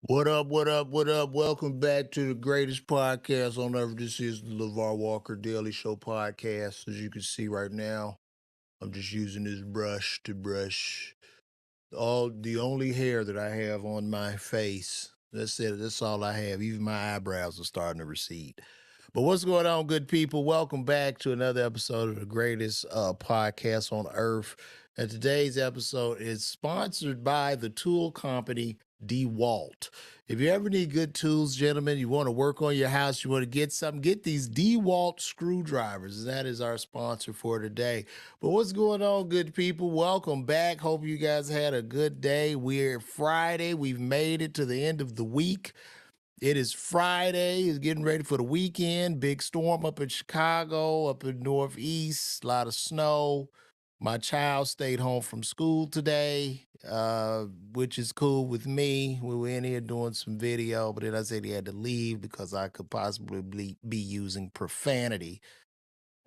What up, what up, what up? Welcome back to the greatest podcast on earth. This is the LaVar Walker Daily Show podcast. As you can see right now, I'm just using this brush to brush all the only hair that I have on my face. That's it. That's all I have. Even my eyebrows are starting to recede. But what's going on, good people? Welcome back to another episode of the greatest podcast on earth. And today's episode is sponsored by the tool company DeWalt. If you ever need good tools, gentlemen, you want to work on your house, you want to get something, get these DeWalt screwdrivers. That is our sponsor for today. But what's going on, good people? Welcome back. Hope you guys had a good day. We're Friday. We've made it to the end of the week. It is Friday. It's getting ready for the weekend. Big storm up in Chicago, up in Northeast. A lot of snow. My child stayed home from school today, which is cool with me. We were in here doing some video, but then I said he had to leave because I could possibly be using profanity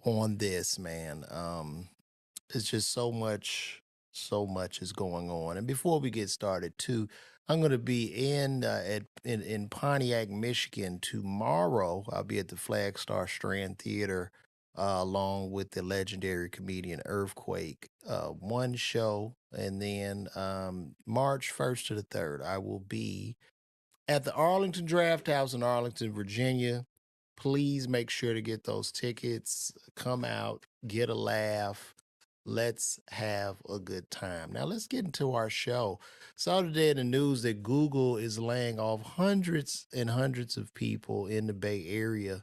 on this, man. It's just so much is going on. And before we get started, too, I'm going to be in Pontiac, Michigan tomorrow. I'll be at the Flagstar Strand Theater along with the legendary comedian Earthquake. One show, and then March 1st to the 3rd, I will be at the Arlington Draft House in Arlington, Virginia. Please make sure to get those tickets. Come out, get a laugh. Let's have a good time. Now, let's get into our show. Saw today in the news that Google is laying off hundreds and hundreds of people in the Bay Area.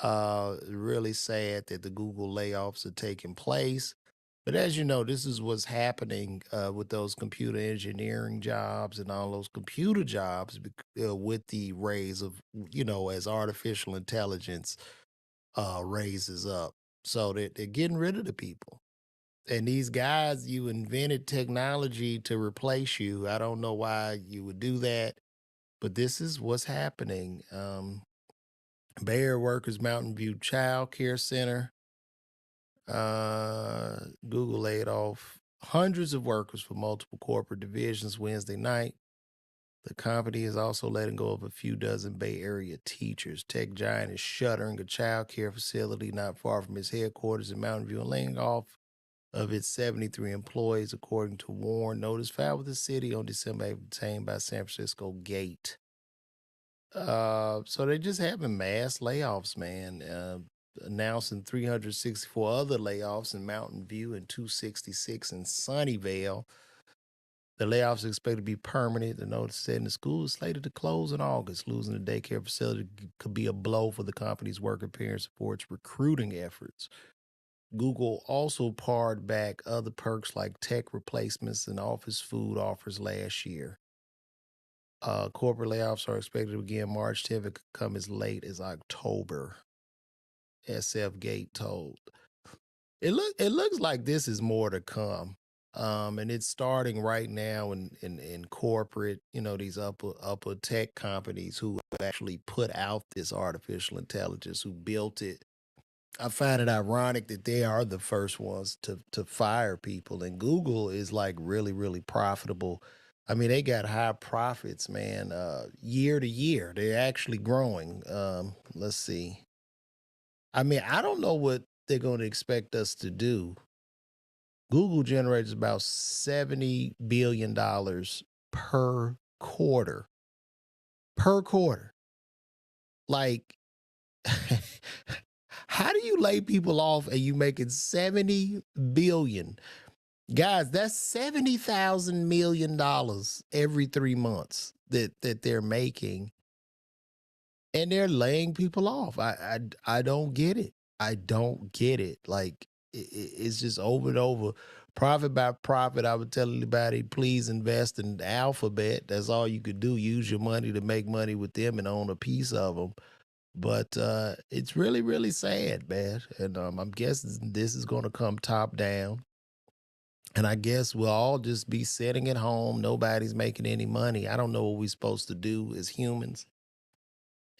Really sad that the Google layoffs are taking place. But as you know, this is what's happening with those computer engineering jobs and all those computer jobs with the raise of, as artificial intelligence raises up. So they're getting rid of the people. And these guys, you invented technology to replace you. I don't know why you would do that, but this is what's happening. Bay Area Workers Mountain View Child Care Center. Google laid off hundreds of workers for multiple corporate divisions Wednesday night. The company is also letting go of a few dozen Bay Area teachers. Tech giant is shuttering a child care facility not far from its headquarters in Mountain View and laying off of its 73 employees, according to Warren. Notice filed with the city on December 8th, obtained by San Francisco Gate. So they're just having mass layoffs, man. Announcing 364 other layoffs in Mountain View and 266 in Sunnyvale. The layoffs are expected to be permanent. The notice said the school is slated to close in August. Losing the daycare facility could be a blow for the company's worker parent supports recruiting efforts. Google also pared back other perks like tech replacements and office food offers last year. Corporate layoffs are expected to begin March 10th and could come as late as October, SF Gate told. It looks like this is more to come. And it's starting right now in corporate, these upper tech companies who actually put out this artificial intelligence, who built it. I find it ironic that they are the first ones to fire people, and Google is like really, really profitable. I mean, they got high profits, man. Year to year, they're actually growing. Let's see. I mean, I don't know what they're going to expect us to do. Google generates about $70 billion per quarter. Per quarter. Like, how do you lay people off and you making 70 billion? Guys, that's $70,000 million every 3 months that they're making. And they're laying people off. I don't get it. I don't get it. Like it's just over and over. Profit by profit. I would tell anybody, please invest in Alphabet. That's all you could do. Use your money to make money with them and own a piece of them. But it's really, really sad, man. And I'm guessing this is going to come top down. And I guess we'll all just be sitting at home. Nobody's making any money. I don't know what we're supposed to do as humans.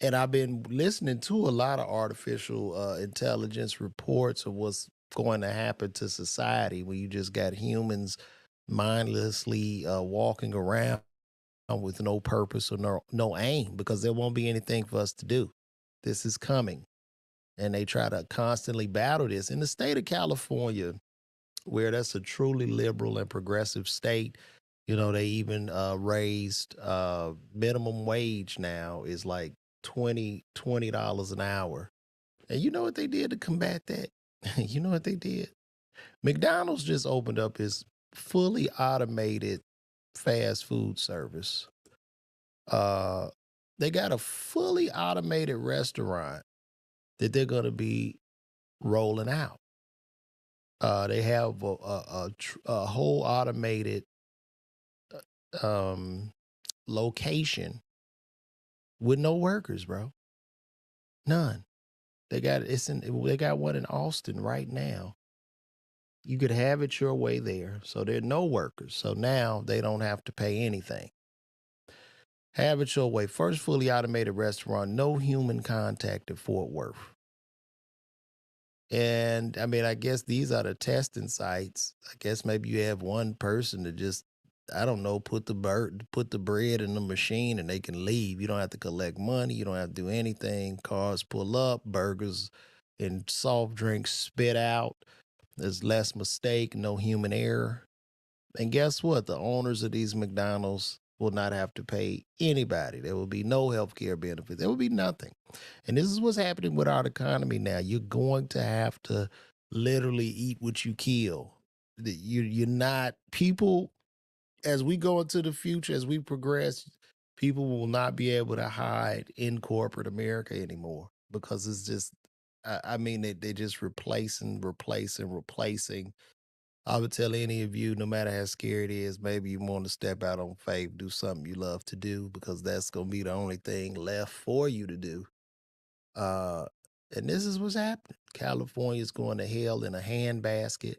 And I've been listening to a lot of artificial intelligence reports of what's going to happen to society when you just got humans mindlessly walking around with no purpose or no aim because there won't be anything for us to do. This is coming. And they try to constantly battle this. In the state of California, where that's a truly liberal and progressive state, they even raised minimum wage now is like $20 an hour. And you know what they did to combat that? You know what they did? McDonald's just opened up its fully automated fast food service. They got a fully automated restaurant that they're going to be rolling out. They have a whole automated location with no workers, bro. None. They got one in Austin right now. You could have it your way there. So there are no workers. So now they don't have to pay anything. Have it your way. First fully automated restaurant, no human contact at Fort Worth. And I mean, I guess these are the testing sites. I guess maybe you have one person to just, I don't know, put the bread in the machine and they can leave. You don't have to collect money. You don't have to do anything. Cars pull up, burgers and soft drinks spit out. There's less mistake, no human error. And guess what? The owners of these McDonald's will not have to pay anybody. There will be no health care benefits. There will be nothing. And this is what's happening with our economy now. You're going to have to literally eat what you kill. You're not, people, as we go into the future, as we progress, people will not be able to hide in corporate America anymore because it's just, I mean, they're just replacing. I would tell any of you, no matter how scary it is, maybe you want to step out on faith, do something you love to do, because that's going to be the only thing left for you to do. And this is what's happening. California's going to hell in a handbasket.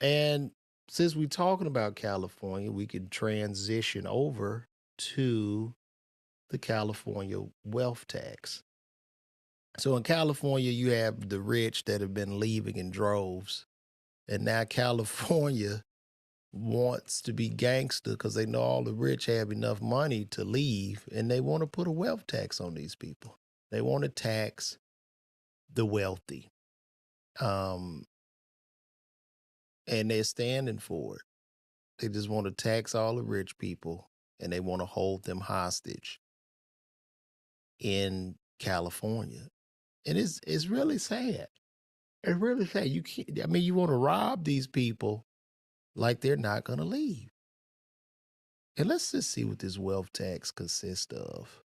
And since we're talking about California, we can transition over to the California wealth tax. So in California, you have the rich that have been leaving in droves. And now California wants to be gangster because they know all the rich have enough money to leave, and they want to put a wealth tax on these people. They want to tax the wealthy. And they're standing for it. They just want to tax all the rich people, and they want to hold them hostage in California. And it's really sad. It's really sad. You can't, I mean, you want to rob these people like they're not going to leave. And let's just see what this wealth tax consists of.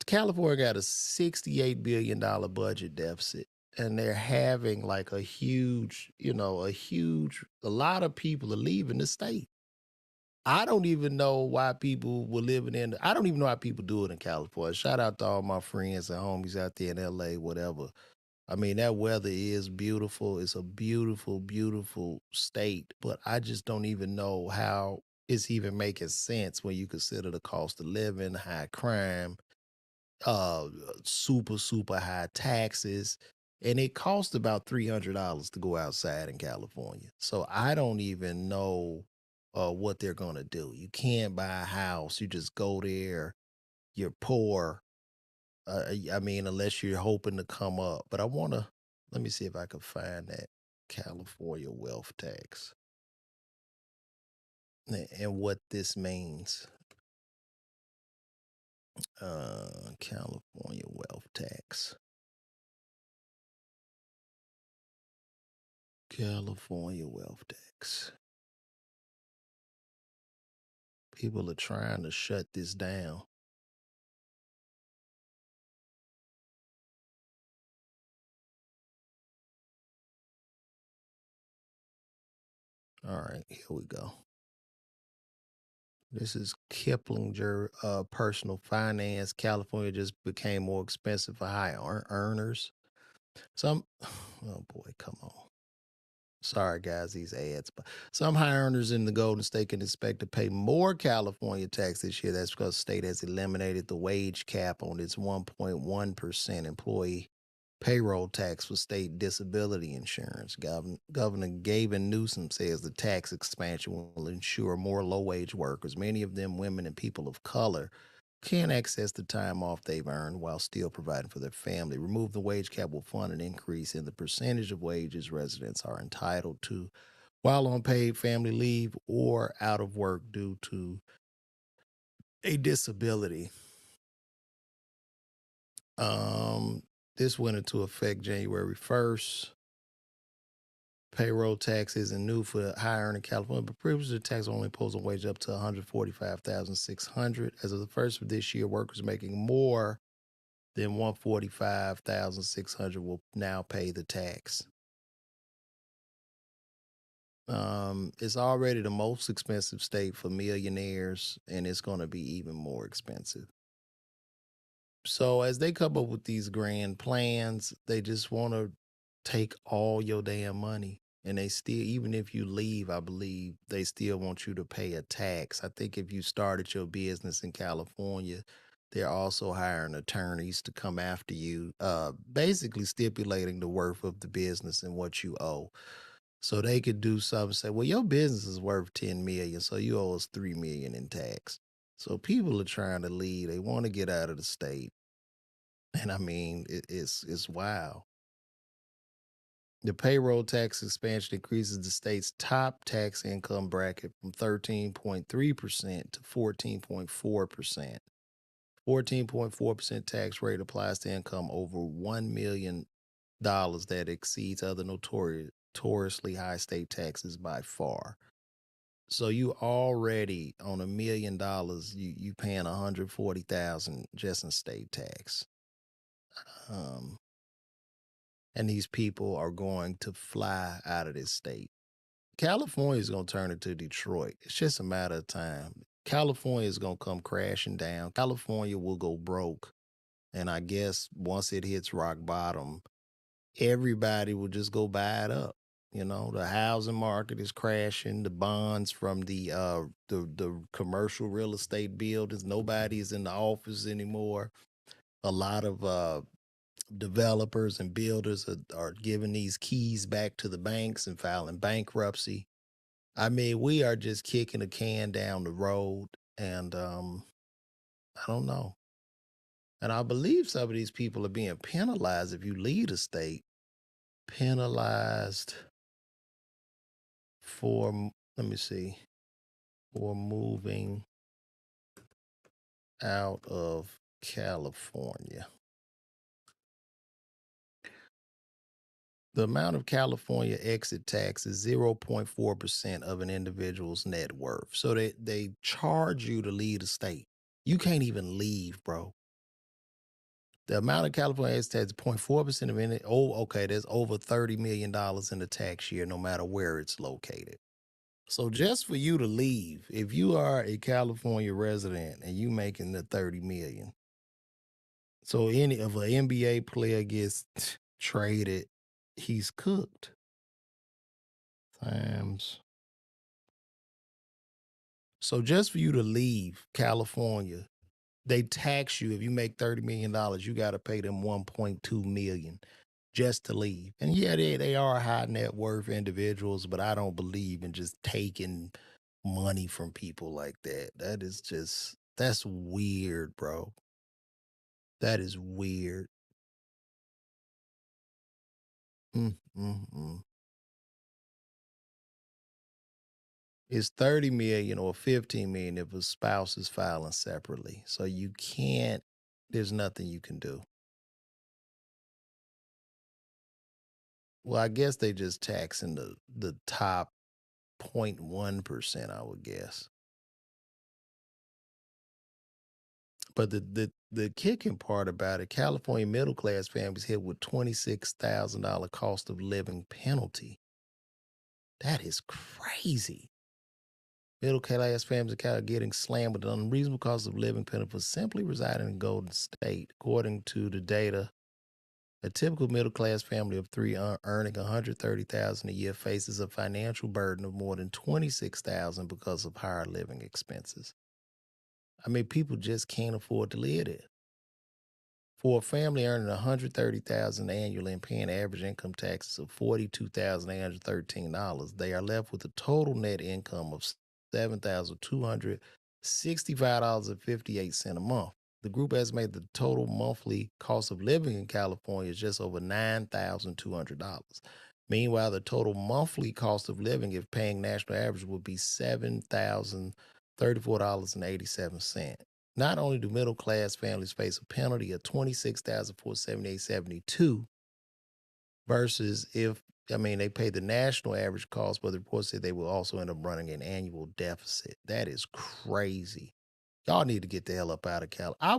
California got a $68 billion budget deficit, and they're having like a lot of people are leaving the state. I don't even know why people were living I don't even know how people do it in California. Shout out to all my friends and homies out there in LA, whatever. I mean, that weather is beautiful. It's a beautiful, beautiful state, but I just don't even know how it's even making sense when you consider the cost of living, high crime, super, super high taxes. And it costs about $300 to go outside in California. So I don't even know what they're going to do. You can't buy a house. You just go there. You're poor. I mean, unless you're hoping to come up. But let me see if I can find that California wealth tax and what this means. California wealth tax. California wealth tax. People are trying to shut this down. All right, here we go. This is Kiplinger Personal Finance. California just became more expensive for high earners. Oh boy, come on. Sorry, guys, these ads. But some high earners in the Golden State can expect to pay more California tax this year. That's because the state has eliminated the wage cap on its 1.1% employee payroll tax for state disability insurance. Governor Gavin Newsom says the tax expansion will ensure more low wage workers, many of them women and people of color, can access the time off they've earned while still providing for their family. Remove the wage cap will fund an increase in the percentage of wages residents are entitled to while on paid family leave or out of work due to a disability. Um, this went into effect January 1st. Payroll tax isn't new for high earning California, but previously the tax only imposed a wage up to $145,600. As of the first of this year, workers making more than $145,600 will now pay the tax. It's already the most expensive state for millionaires, and it's going to be even more expensive. So as they come up with these grand plans, they just want to take all your damn money. And they still, even if you leave, I believe they still want you to pay a tax. I think if you started your business in California, they're also hiring attorneys to come after you, basically stipulating the worth of the business and what you owe. So they could do something, say, well, your business is worth 10 million, so you owe us 3 million in tax. So people are trying to leave. They want to get out of the state. And I mean, it's wild. The payroll tax expansion increases the state's top tax income bracket from 13.3% to 14.4%. 14.4% tax rate applies to income over $1 million that exceeds other notoriously high state taxes by far. So you already on $1 million, you paying $140,000 just in state tax. Um, and these people are going to fly out of this state. California is going to turn into Detroit. It's just a matter of time. California is going to come crashing down. California will go broke. And I guess once it hits rock bottom, everybody will just go buy it up. You know, the housing market is crashing. The bonds from the commercial real estate buildings, nobody is in the office anymore. A lot of developers and builders are giving these keys back to the banks and filing bankruptcy. I mean, we are just kicking a can down the road, and I don't know. And I believe some of these people are being penalized if you leave the state. Penalized for, let me see, for moving out of California. The amount of California exit tax is 0.4% of an individual's net worth. So they charge you to leave the state. You can't even leave, bro. The amount of California exit tax is 0.4% of any. Oh, okay. There's over $30 million in the tax year, no matter where it's located. So just for you to leave, if you are a California resident and you making the 30 million, so any of an NBA player gets traded, he's cooked. Times. So just for you to leave California, they tax you if you make $30 million, you got to pay them 1.2 million just to leave. And yeah, they are high net worth individuals, but I don't believe in just taking money from people like that. That's weird, bro. That is weird. Mm, mm, mm. It's 30 million or 15 million if a spouse is filing separately. So you can't, there's nothing you can do. Well, I guess they just taxing the top 0.1%, I would guess. But the kicking part about it, California middle class families hit with $26,000 cost of living penalty. That is crazy. Middle class families are getting slammed with an unreasonable cost of living penalty for simply residing in Golden State. According to the data, a typical middle class family of three earning $130,000 a year faces a financial burden of more than $26,000 because of higher living expenses. I mean, people just can't afford to live there. For a family earning $130,000 annually and paying average income taxes of $42,813, they are left with a total net income of $7,265.58 a month. The group estimated the total monthly cost of living in California is just over $9,200. Meanwhile, the total monthly cost of living, if paying national average, would be $7,034.87. Not only do middle class families face a penalty of $26,478.72 versus if they pay the national average cost, but the report said they will also end up running an annual deficit. That is crazy. Y'all need to get the hell up out of Cali. I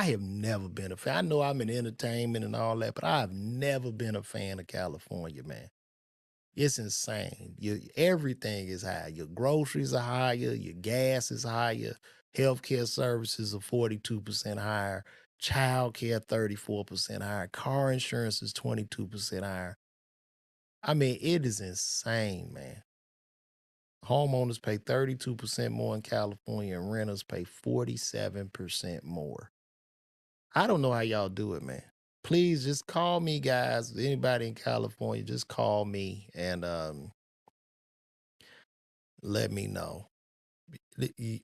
have never been a fan. I know I'm in entertainment and all that, but I've never been a fan of California, man. It's insane. Everything is high. Your groceries are higher, your gas is higher, healthcare services are 42% higher, childcare 34% higher, car insurance is 22% higher. It is insane, man. Homeowners pay 32% more in California and renters pay 47% more. I don't know how y'all do it, man. Please just call me, guys. Anybody in California, just call me and let me know.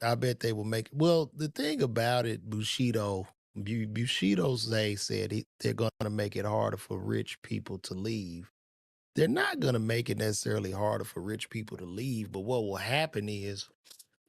I bet they will make it. Well, the thing about it, Bushido said they're going to make it harder for rich people to leave. They're not going to make it necessarily harder for rich people to leave, but what will happen is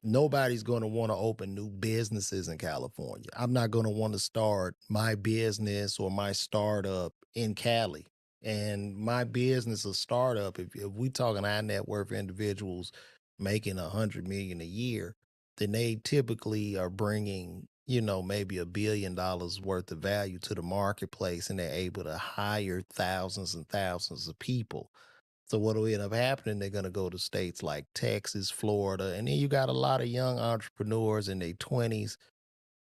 nobody's going to want to open new businesses in California. I'm not going to want to start my business or my startup in Cali. And my business or startup, if we talking high net worth individuals making $100 million a year, then they typically are bringing, maybe $1 billion worth of value to the marketplace, and they're able to hire thousands and thousands of people. So what will end up happening? They're going to go to states like Texas, Florida, and then you got a lot of young entrepreneurs in their 20s,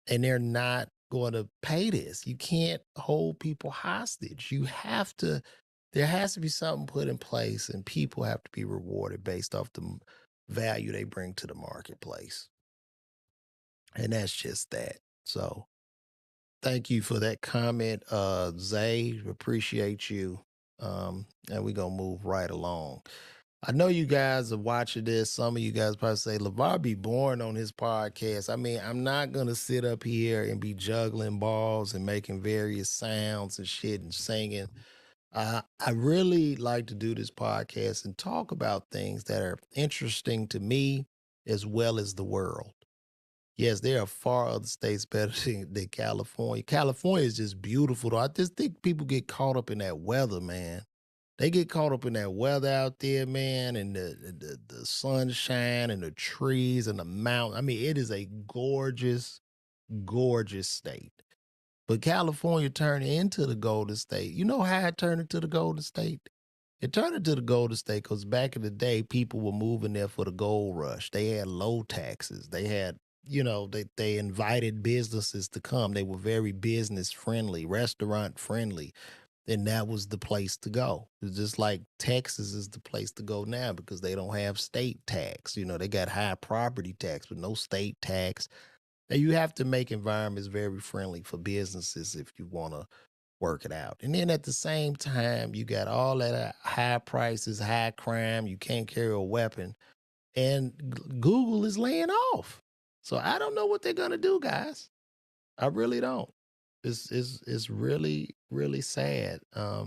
and they're not going to pay this. You can't hold people hostage. There has to be something put in place, and people have to be rewarded based off the value they bring to the marketplace. And that's just that. So thank you for that comment, Zay. Appreciate you. And we're going to move right along. I know you guys are watching this. Some of you guys probably say, LaVar be boring on his podcast. I'm not going to sit up here and be juggling balls and making various sounds and shit and singing. I really like to do this podcast and talk about things that are interesting to me as well as the world. Yes, there are far other states better than California. California is just beautiful, though. I just think people get caught up in that weather, man. They get caught up in that weather out there, man, and the sunshine and the trees and the mountain. It is a gorgeous, gorgeous state. But California turned into the Golden State. You know how it turned into the Golden State? It turned into the Golden State because back in the day, people were moving there for the gold rush. They had low taxes. They had, they invited businesses to come. They were very business friendly, restaurant friendly. And that was the place to go. It's just like Texas is the place to go now because they don't have state tax. They got high property tax, but no state tax. Now you have to make environments very friendly for businesses if you want to work it out. And then at the same time, you got all that high prices, high crime. You can't carry a weapon. And Google is laying off. So I don't know what they're going to do, guys. I really don't. It's really, really sad. But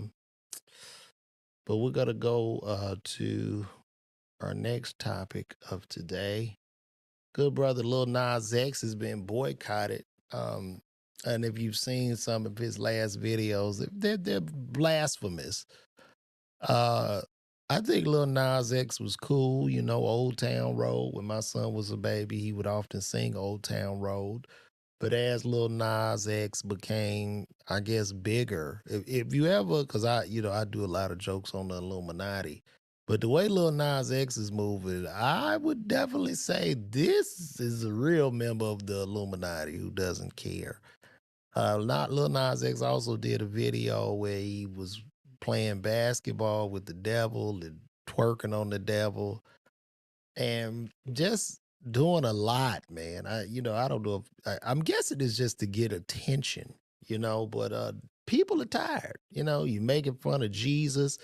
we're gonna go to our next topic of today. Good brother Lil Nas X has been boycotted. And if you've seen some of his last videos, they're blasphemous. I think Lil Nas X was cool, Old Town Road. When my son was a baby, he would often sing Old Town Road. But as Lil Nas X became, I guess, bigger, if you ever, because I do a lot of jokes on the Illuminati, but the way Lil Nas X is moving, I would definitely say this is a real member of the Illuminati who doesn't care. Not Lil Nas X also did a video where he was playing basketball with the devil and twerking on the devil and just doing a lot, man. I don't know if I'm guessing it's just to get attention. but people are tired. You making fun of Jesus.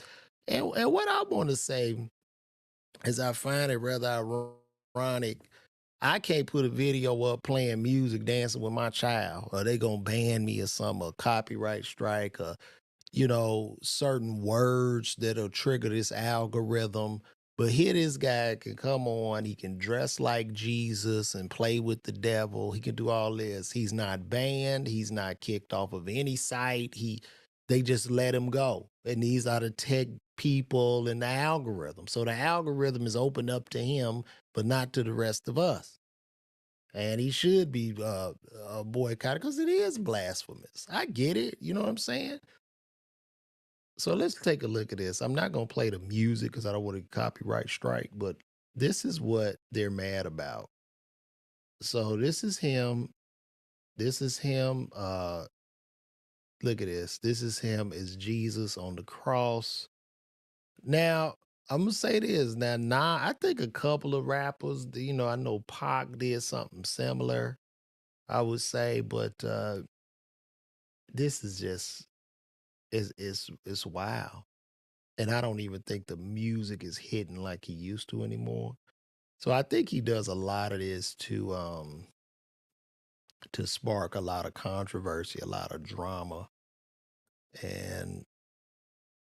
And what I want to say is I find it rather ironic. I can't put a video up playing music, dancing with my child, or they gonna ban me or some a copyright strike, or certain words that'll trigger this algorithm. But here this guy can come on, he can dress like Jesus and play with the devil. He can do all this. He's not banned, he's not kicked off of any site. They just let him go. And these are the tech people and the algorithm. So the algorithm is open up to him, but not to the rest of us. And he should be boycotted because it is blasphemous. I get it. You know what I'm saying? So let's take a look at this. I'm not going to play the music because I don't want to copyright strike, but this is what they're mad about. So this is him. This is him. Look at this. This is him as Jesus on the cross. Now, I'm going to say this. Now, I think a couple of rappers, I know Pac did something similar, I would say, but this is just, it's wild. And I don't even think the music is hitting like he used to anymore. So I think he does a lot of this to spark a lot of controversy, a lot of drama. And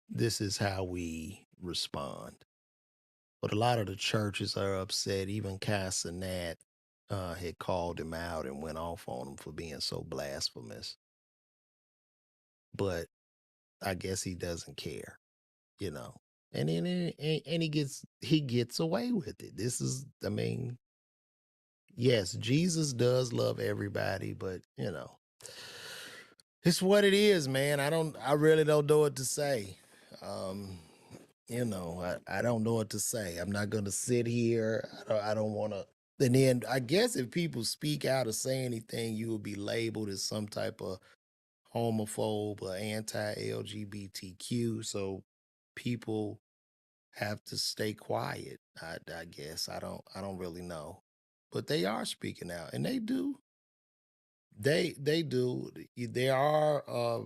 this is how we respond. But a lot of the churches are upset. Even Casanat had called him out and went off on him for being so blasphemous. But I guess he doesn't care, And then and he gets away with it. This is, I mean, yes, Jesus does love everybody, but it's what it is, man. I really don't know what to say. Um, I don't know what to say. I'm not gonna sit here. I don't want to. And then I guess if people speak out or say anything, you will be labeled as some type of homophobe or anti-LGBTQ. So people have to stay quiet. I guess I don't really know, but they are speaking out, and they do. They do. There are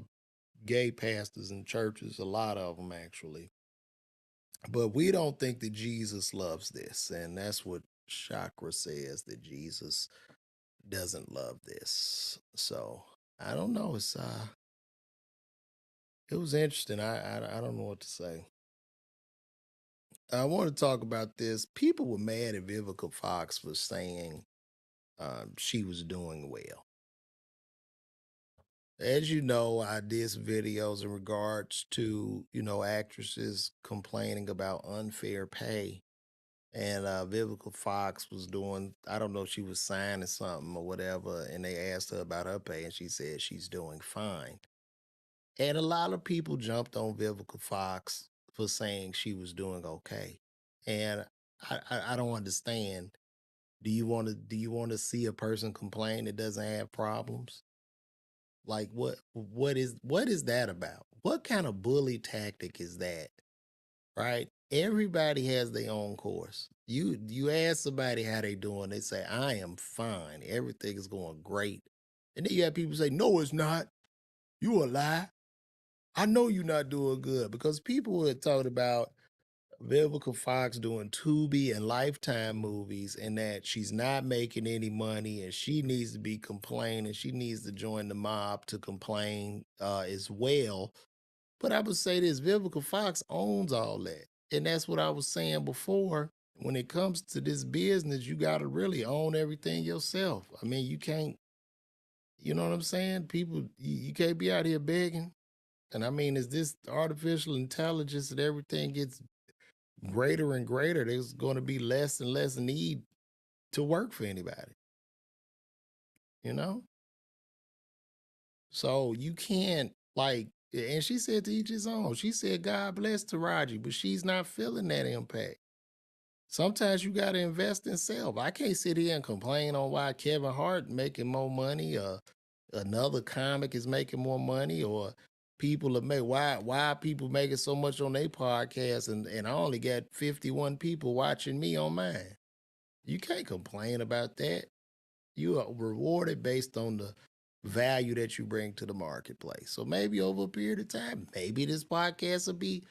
gay pastors in churches, a lot of them actually, but we don't think that Jesus loves this, and that's what Chakra says, that Jesus doesn't love this. So I don't know. It was interesting. I don't know what to say. I want to talk about this. People were mad at Vivica Fox for saying she was doing well. As you know, I did some videos in regards to, actresses complaining about unfair pay. And Vivica Fox was doing, I don't know, she was signing something or whatever, and they asked her about her pay, and she said she's doing fine. And a lot of people jumped on Vivica Fox for saying she was doing okay. And I don't understand. Do you want to see a person complain that doesn't have problems? Like what is that about? What kind of bully tactic is that? Right? Everybody has their own course. You ask somebody how they doing, they say, I am fine. Everything is going great. And then you have people say, no, it's not. You a lie. I know you're not doing good, because people were talking about Vivica Fox doing Tubi and Lifetime movies, and that she's not making any money and she needs to be complaining. She needs to join the mob to complain as well. But I would say this: Vivica Fox owns all that. And that's what I was saying before. When it comes to this business, you got to really own everything yourself. I mean, you can't, you know what I'm saying? People, you can't be out here begging. And I mean, as this artificial intelligence and everything gets greater and greater, there's going to be less and less need to work for anybody, you know? So you can't, like, and she said to each his own. She said, God bless Taraji, but she's not feeling that impact. Sometimes you got to invest in self. I can't sit here and complain on why Kevin Hart making more money, or another comic is making more money, or people are make why are people making so much on their podcast, and I only got 51 people watching me on mine. You can't complain about that. You are rewarded based on value that you bring to the marketplace. So maybe over a period of time, maybe this podcast will be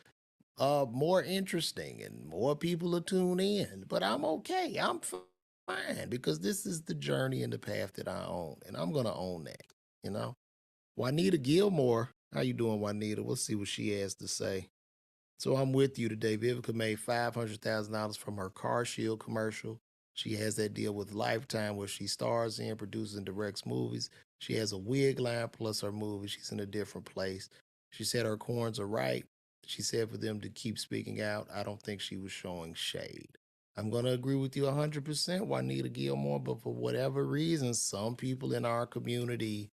more interesting and more people will tune in. But I'm okay. I'm fine because this is the journey and the path that I own, and I'm gonna own that. You know, Juanita Gilmore, how you doing, Juanita? We'll see what she has to say. So I'm with you today. Vivica made $500,000 from her Car Shield commercial. She has that deal with Lifetime where she stars in, produces, and directs movies. She has a wig line plus her movie. She's in a different place. She said her corns are right. She said for them to keep speaking out. I don't think she was showing shade. I'm going to agree with you 100%, Juanita Gilmore, but for whatever reason, some people in our community,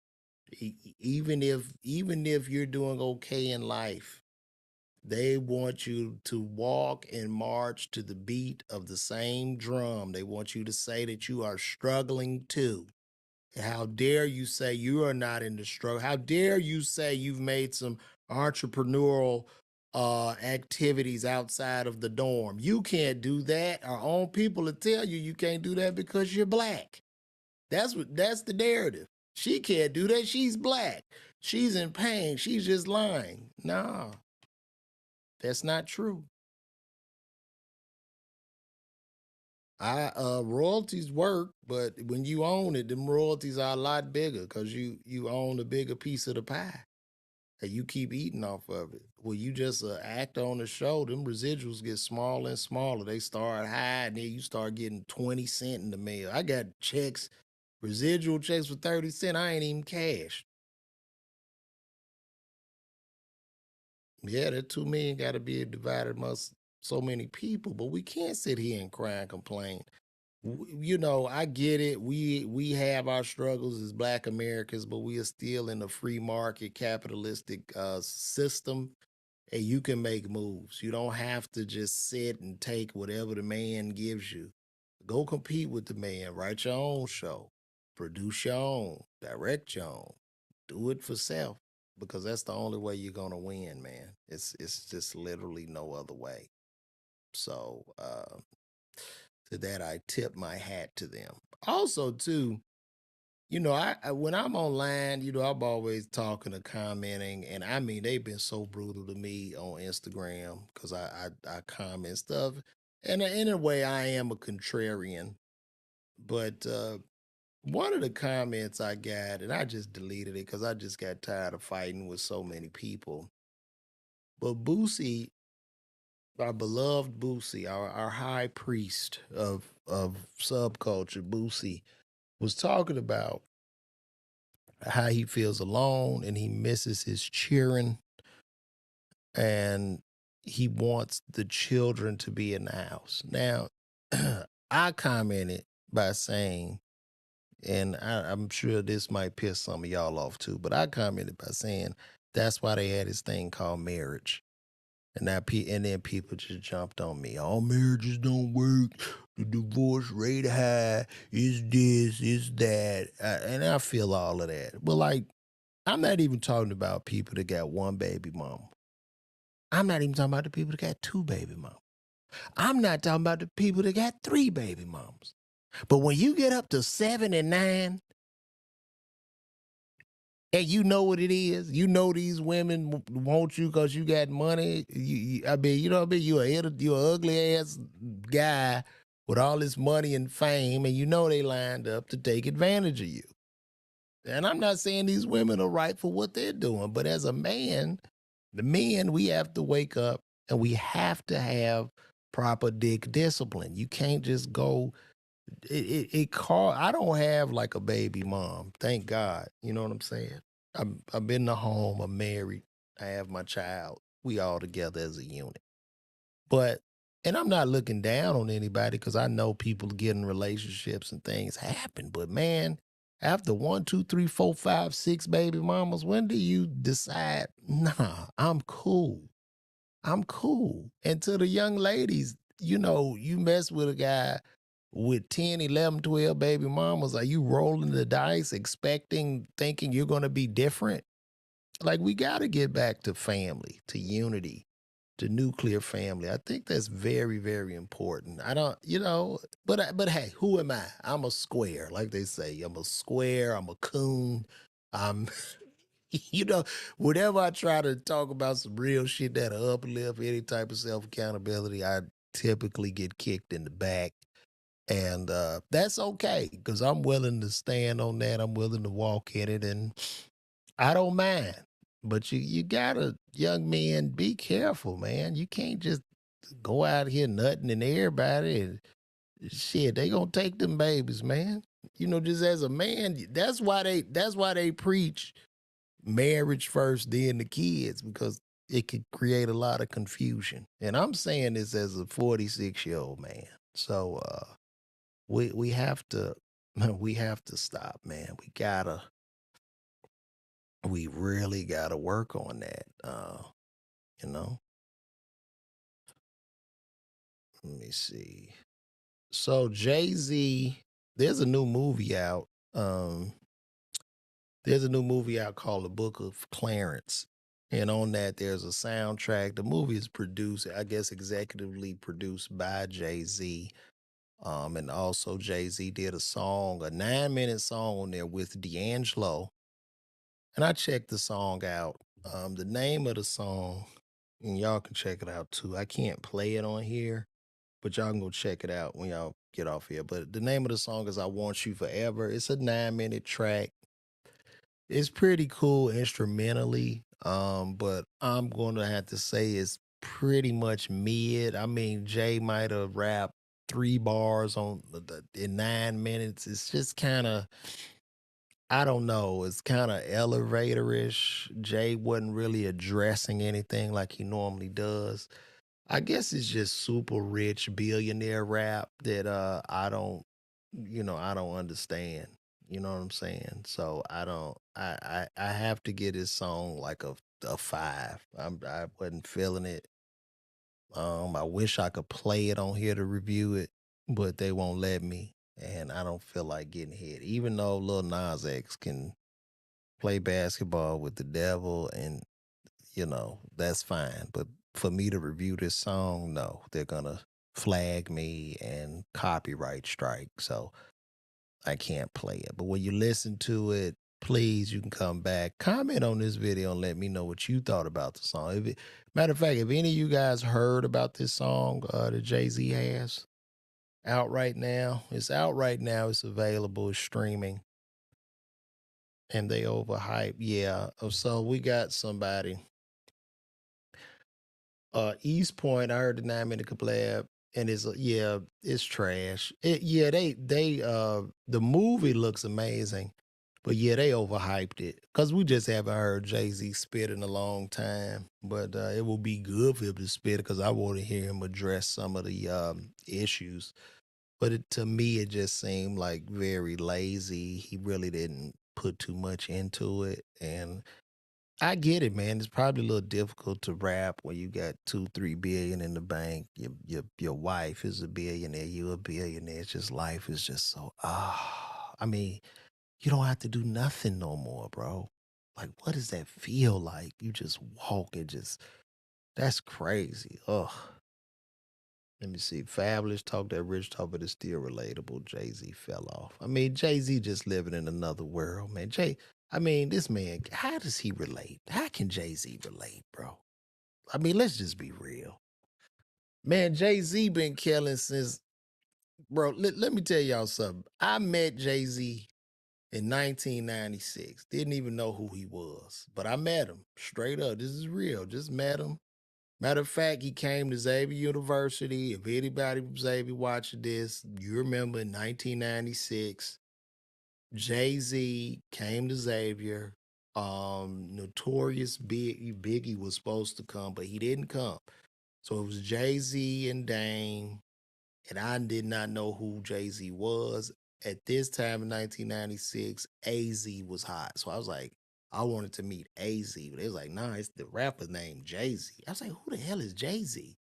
even if you're doing okay in life, they want you to walk and march to the beat of the same drum. They want you to say that you are struggling too. How dare you say you are not in the struggle? How dare you say you've made some entrepreneurial activities outside of the dorm? You can't do that. Our own people will tell you you can't do that because you're black. That's the narrative. She can't do that. She's black. She's in pain. She's just lying. Nah, that's not true. Royalties work, but when you own it, them royalties are a lot bigger because you own a bigger piece of the pie and you keep eating off of it. Well, you just act on the show, them residuals get smaller and smaller. They start high, and then you start getting 20 cents in the mail. I got checks, residual checks for 30 cents. I ain't even cashed. Yeah, that 2 million got to be divided amongst so many people, but we can't sit here and cry and complain. I get it. We have our struggles as Black Americans, but we are still in a free market capitalistic system, and you can make moves. You don't have to just sit and take whatever the man gives you. Go compete with the man. Write your own show, produce your own, direct your own, do it for self because that's the only way you're gonna win, man. It's just literally no other way. So to that I tip my hat to them. Also, too, when I'm online, I'm always talking or commenting, and I mean they've been so brutal to me on Instagram because I comment stuff, and in a way I am a contrarian. But one of the comments I got, and I just deleted it because I just got tired of fighting with so many people. But Boosie, our beloved Boosie, our high priest of subculture, Boosie, was talking about how he feels alone and he misses his cheering and he wants the children to be in the house. Now, I commented by saying, and I'm sure this might piss some of y'all off too, but I commented by saying that's why they had this thing called marriage. And then people just jumped on me. All marriages don't work. The divorce rate high. Is this? Is that? And I feel all of that. But like, I'm not even talking about people that got one baby mama. I'm not even talking about the people that got two baby mamas. I'm not talking about the people that got three baby mamas. But when you get up to 7 and 9, and you know what it is. You know these women want you because you got money. I mean, you know what I mean? You're an ugly ass guy with all this money and fame, and you know they lined up to take advantage of you. And I'm not saying these women are right for what they're doing, but as a man, the men, we have to wake up and we have to have proper dick discipline. You can't just go I don't have like a baby mom, thank God. You know what I'm saying? I'm in the home, I'm married, I have my child. We all together as a unit. But and I'm not looking down on anybody because I know people get in relationships and things happen. But man, after one, two, three, four, five, six baby mamas, when do you decide, nah, I'm cool? I'm cool. And to the young ladies, you mess with a guy with 10, 11, 12 baby mamas. Are you rolling the dice, thinking you're going to be different? Like, we got to get back to family, to unity, to nuclear family. I think that's very, very important. I don't, but hey, who am I? I'm a square, like they say. I'm a square. I'm a coon. I'm, you know, whenever I try to talk about some real shit that'll uplift any type of self accountability, I typically get kicked in the back. And that's okay because I'm willing to stand on that. I'm willing to walk in it and I don't mind. But you gotta, young men, be careful, man. You can't just go out here nutting and everybody and shit, they gonna take them babies, man. Just as a man, that's why they preach marriage first, then the kids, because it could create a lot of confusion. And I'm saying this as a 46-year-old man. So we have to we have to stop, man. We really gotta work on that. You know, let me see. So Jay-Z, there's a new movie out. Um, there's a new movie out called The Book of Clarence. And on that, there's a soundtrack. The movie is produced, I guess, executively produced by Jay Z. And also, Jay Z did a song, a 9-minute song on there with D'Angelo. And I checked the song out. The name of the song, and y'all can check it out too. I can't play it on here, but y'all can go check it out when y'all get off here. But the name of the song is I Want You Forever. It's a 9-minute track. It's pretty cool instrumentally, but I'm gonna have to say it's pretty much mid. I mean, Jay might have rapped 3 bars in 9 minutes. It's just kind of, I don't know. It's kind of elevator-ish. Jay wasn't really addressing anything like he normally does. I guess it's just super rich billionaire rap that I don't understand. You know what I'm saying? So I don't I have to get his song like a 5. I wasn't feeling it. I wish I could play it on here to review it, but they won't let me. And I don't feel like getting hit. Even though Lil Nas X can play basketball with the devil and that's fine. But for me to review this song, no, they're gonna flag me and copyright strike. So I can't play it. But when you listen to it, please, you can come back, comment on this video, and let me know what you thought about the song. Matter of fact, if any of you guys heard about this song that Jay Z has out right now, it's out right now. It's available, it's streaming, and they overhype. Yeah. So we got somebody. East Point, I heard the 9-minute collab, and yeah, it's trash. Yeah, the movie looks amazing, but yeah, they overhyped it because we just haven't heard Jay Z spit in a long time. But it will be good for him to spit because I want to hear him address some of the issues. But to me, it just seemed like very lazy. He really didn't put too much into it, and I get it, man. It's probably a little difficult to rap when you got 2, 3 billion in the bank. Your wife is a billionaire. You a billionaire. It's just life is just so I mean, you don't have to do nothing no more, bro. Like, what does that feel like? You just walk and just that's crazy. Ugh. Let me see. Fabulous talk that rich talk, but it's still relatable. Jay Z fell off. I mean, Jay Z just living in another world, man. I mean, this man, how does he relate? How can Jay Z relate, bro? I mean, let's just be real. Man, Jay Z been killing since, bro. Let me tell y'all something. I met Jay Z in 1996. Didn't even know who he was, but I met him straight up. This is real. Just met him. Matter of fact, he came to Xavier University. If anybody from Xavier watching this, you remember in 1996, Jay Z came to Xavier. Notorious Biggie was supposed to come, but he didn't come. So it was Jay Z and Dame, and I did not know who Jay Z was. At this time in 1996, AZ was hot. So I was like, I wanted to meet AZ, but they was like, nah, it's the rapper named Jay Z. I was like, who the hell is Jay Z?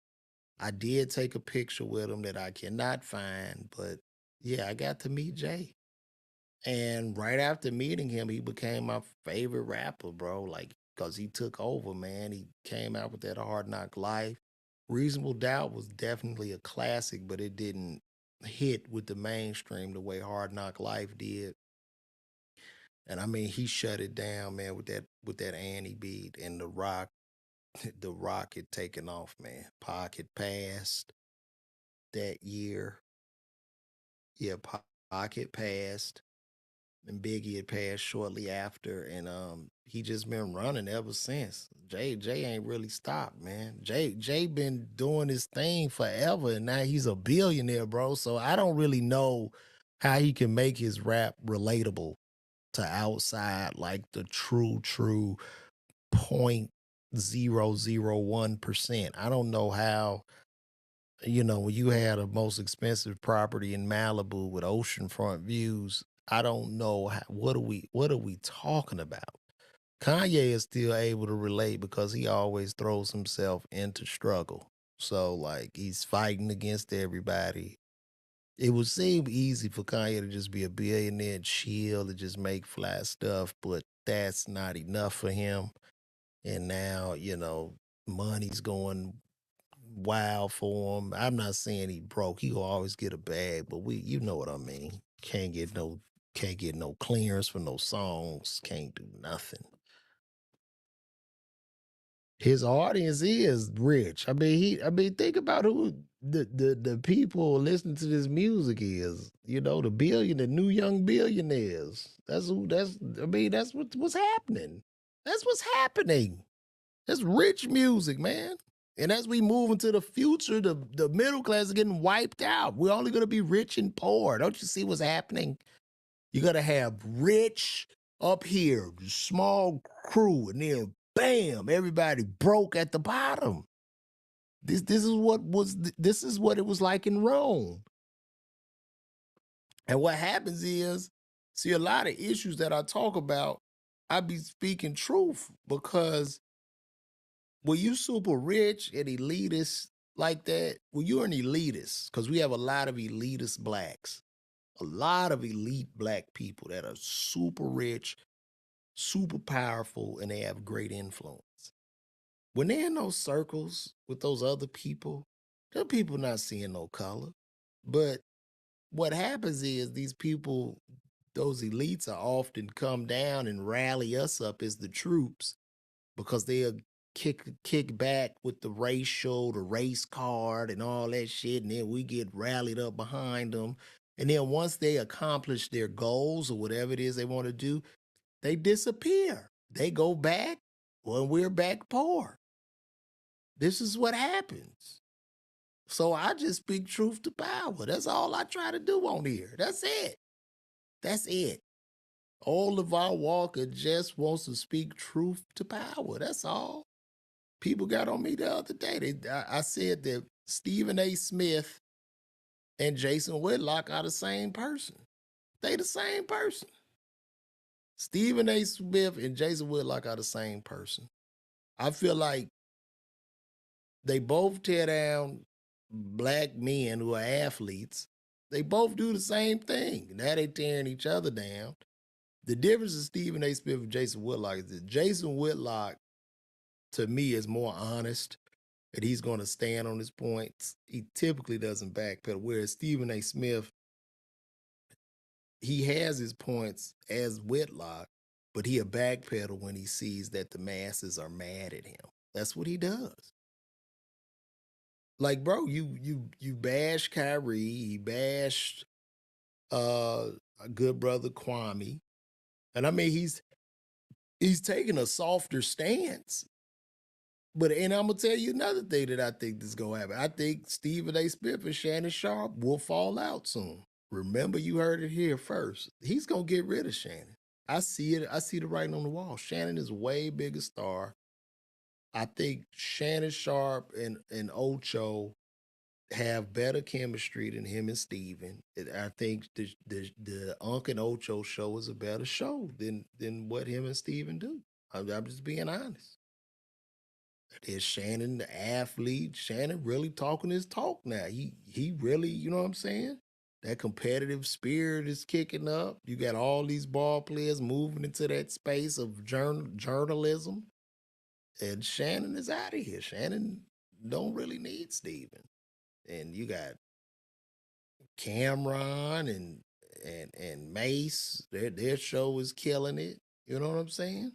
I did take a picture with him that I cannot find, but yeah, I got to meet Jay. And right after meeting him, he became my favorite rapper, bro. Like, cause he took over, man. He came out with that Hard Knock Life. Reasonable Doubt was definitely a classic, but it didn't hit with the mainstream the way Hard Knock Life did. And I mean, he shut it down, man, with that Annie beat and the rock. The rock had taken off, man. Pac had passed that year. Yeah, Pac had passed, and Biggie had passed shortly after, and he just been running ever since. Jay ain't really stopped, man. Jay been doing his thing forever, and now he's a billionaire, bro. So I don't really know how he can make his rap relatable to outside like the true 0.001%. I don't know how, when you had a most expensive property in Malibu with oceanfront views, I don't know how, what are we talking about? Kanye is still able to relate because he always throws himself into struggle. So like he's fighting against everybody. It would seem easy for Kanye to just be a billionaire and chill and just make flat stuff, but that's not enough for him. And now, money's going wild for him. I'm not saying he broke. He will always get a bag, but you know what I mean. Can't get no clearance for no songs. Can't do nothing. His audience is rich. I mean, think about who the people listening to this music is. The new young billionaires. That's what's happening. That's what's happening. That's rich music, man. And as we move into the future, the middle class is getting wiped out. We're only gonna be rich and poor. Don't you see what's happening? You're gonna have rich up here, small crew, and then bam, everybody broke at the bottom. This is what it was like in Rome. And what happens is, see, a lot of issues that I talk about, I be speaking truth because when you super rich and elitist like that, well, you're an elitist because we have a lot of elitist blacks, a lot of elite black people that are super rich, super powerful, and they have great influence. When they're in those circles with those other people, the people not seeing no color. But what happens is these people, those elites are often come down and rally us up as the troops because they'll kick back with the race card and all that shit, and then we get rallied up behind them. And then once they accomplish their goals or whatever it is they want to do, they disappear. They go back when we're back poor. This is what happens. So I just speak truth to power. That's all I try to do on here. That's it. That's it. Old LaVar Walker just wants to speak truth to power. That's all. People got on me the other day. I said that Stephen A. Smith and Jason Whitlock are the same person. They the same person. Stephen A. Smith and Jason Whitlock are the same person. I feel like they both tear down black men who are athletes. They both do the same thing. Now they tearing each other down. The difference in Stephen A. Smith and Jason Whitlock is that Jason Whitlock, to me, is more honest and he's going to stand on his points. He typically doesn't backpedal. Whereas Stephen A. Smith, he has his points as Whitlock, but he'll backpedal when he sees that the masses are mad at him. That's what he does. Like, bro, you bash Kyrie, he bashed a good brother Kwame. And I mean he's taking a softer stance. And I'm gonna tell you another thing that I think is gonna happen. I think Stephen A. Smith and Shannon Sharp will fall out soon. Remember, you heard it here first. He's gonna get rid of Shannon. I see it. I see the writing on the wall. Shannon is a way bigger star. I think Shannon Sharp and Ocho have better chemistry than him and Steven. I think the Unc and Ocho show is a better show than what him and Steven do. I'm just being honest. Is Shannon the athlete? Shannon really talking his talk now. He really, you know what I'm saying? That competitive spirit is kicking up. You got all these ball players moving into that space of journalism. And Shannon is out of here. Shannon don't really need Steven. And you got Cameron and Mace, their show is killing it. You know what I'm saying?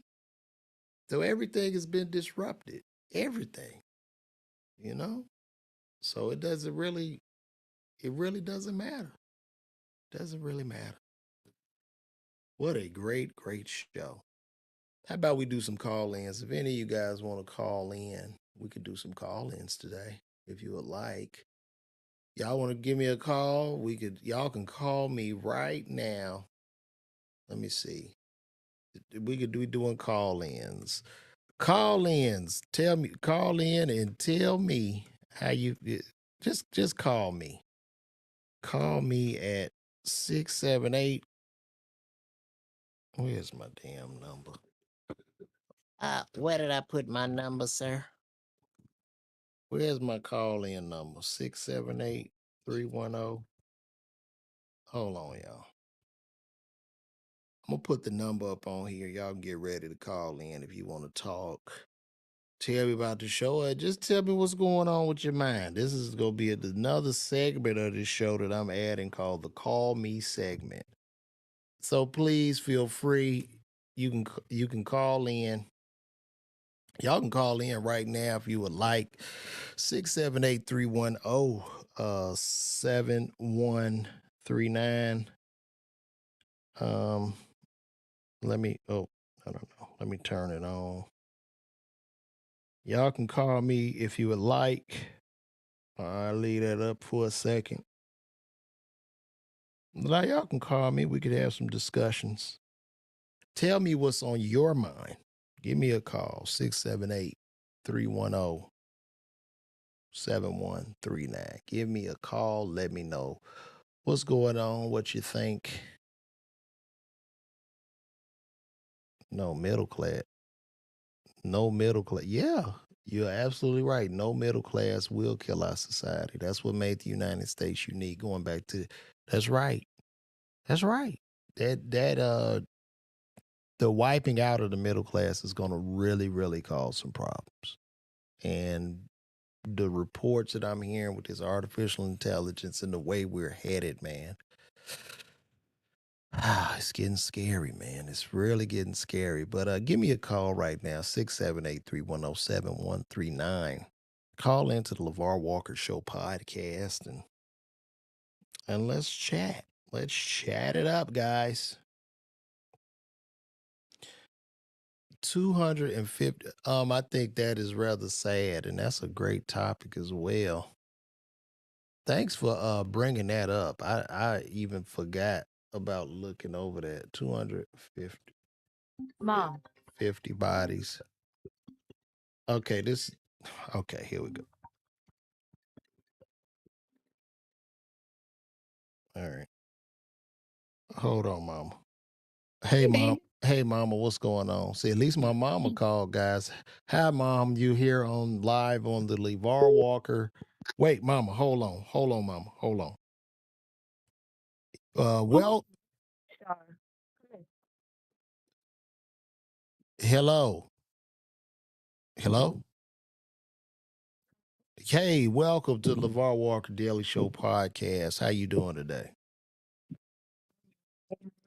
So everything has been disrupted. Everything, you know? So it really doesn't matter. Doesn't really matter. What a great show. How about we do some call-ins? If any of you guys want to call in, we could do some call-ins today if you would like. Y'all want to give me a call? Y'all can call me right now. Let me see. We could be doing call-ins. Call-ins. Call in and tell me how you just call me. Call me at 678. Where's my damn number? Where did I put my number, sir? Where's my call in number? 678-310. Hold on, y'all. I'm gonna put the number up on here. Y'all can get ready to call in if you want to talk. Tell me about the show, or just tell me what's going on with your mind. This is gonna be another segment of this show that I'm adding called the Call Me segment. So please feel free. You can call in. Y'all can call in right now if you would like. 678-310 7139. Um let me I don't know. Let me turn it on. Y'all can call me if you would like. I'll leave that up for a second. Now y'all can call me. We could have some discussions. Tell me what's on your mind. Give me a call. 678-310-7139. Give me a call. Let me know what's going on, what you think. No middle class. No middle class. Yeah, you're absolutely right. No middle class will kill our society. That's what made the United States unique. Going back to that's right. That's right. That the wiping out of the middle class is going to really cause some problems. And the reports that I'm hearing with this artificial intelligence and the way we're headed, man. It's getting scary, man. It's really getting scary. But give me a call right now, 678-310-7139. Call into the LaVar Walker Show podcast and let's chat. Let's chat it up, guys. 250. I think that is rather sad, and that's a great topic as well. Thanks for bringing that up. I even forgot about looking over that. 250 Mom. 50 bodies. Okay, okay, here we go. All right. Hold on, mama. Hey, mom. Hey, mama, what's going on? See, at least my mama called, guys. Hi, mom. You here on live on the LaVar Walker. Wait, mama, hold on. Hold on, mama. Hold on. Well, hello. Hello. Hey, welcome to the LaVar Walker Daily Show podcast. How you doing today?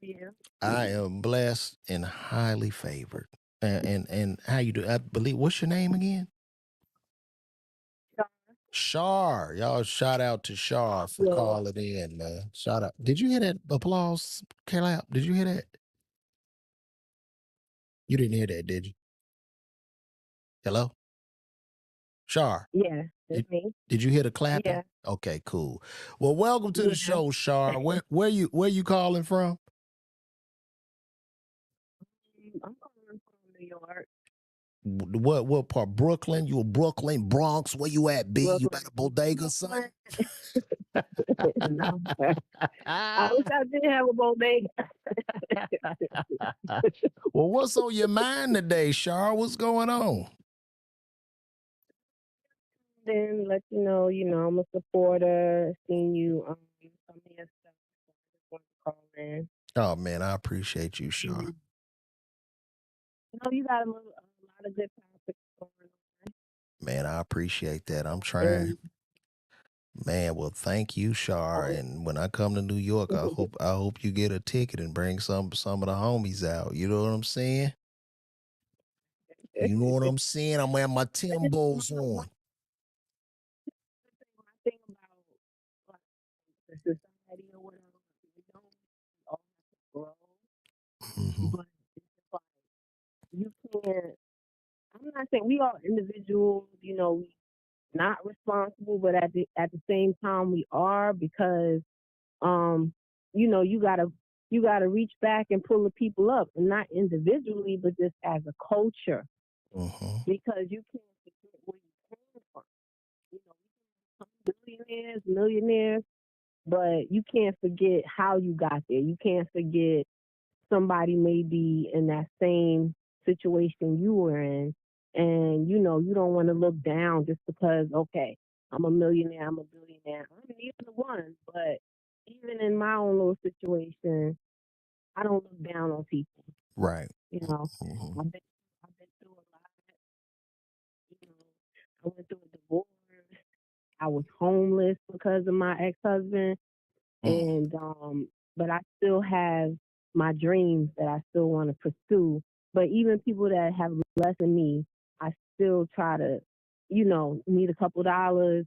Yeah. I am blessed and highly favored. And how you do? I believe. What's your name again? Shar. Y'all shout out to Shar for Yeah. calling in, man. Shout out. Did you hear that applause, Caleb? Did you hear that? You didn't hear that, did you? Hello? Shar. Yeah, Did, that's me. did you hear the clapping? Yeah. Okay, cool. Well, welcome to the Yeah. show, Shar. Where you calling from? I'm calling from New York. What part? Brooklyn? You a Brooklyn, Bronx? Where you at, B? You Brooklyn. at a bodega, son? No. I wish I did have a bodega. Well, what's on your mind today, Shar? What's going on? Then let you know, I'm a supporter. Seen you some of your stuff. So I just want to call in. Oh man, I appreciate you, Shar. You know, you got a lot of good topics going on. Man, I appreciate that. I'm trying. Man, well, thank you, Shar. And when I come to New York, I hope you get a ticket and bring some of the homies out. You know what I'm saying? You know what I'm saying? I'm wearing my But it's Timbos on. my thing about like the society or whatever. We don't all have to grow, Hmm. but it's just like you can't. I'm not saying we are individuals. We not responsible, but at the same time we are because um you gotta reach back and pull the people up, and not individually, but just as a culture, Hmm. because you can't forget where you came from. You know, we can become billionaires, millionaires, but you can't forget how you got there. You can't forget somebody may be in that same situation you were in. And you don't want to look down just because, okay, I'm a millionaire, I'm a billionaire. I'm neither one, but even in my own little situation, I don't look down on people. Right. You know, Hmm. I've been through a lot. You know, I went through a divorce. I was homeless because of my ex-husband. Mm. And but I still have my dreams that I still want to pursue. But even people that have less than me, I still try to, need a couple dollars.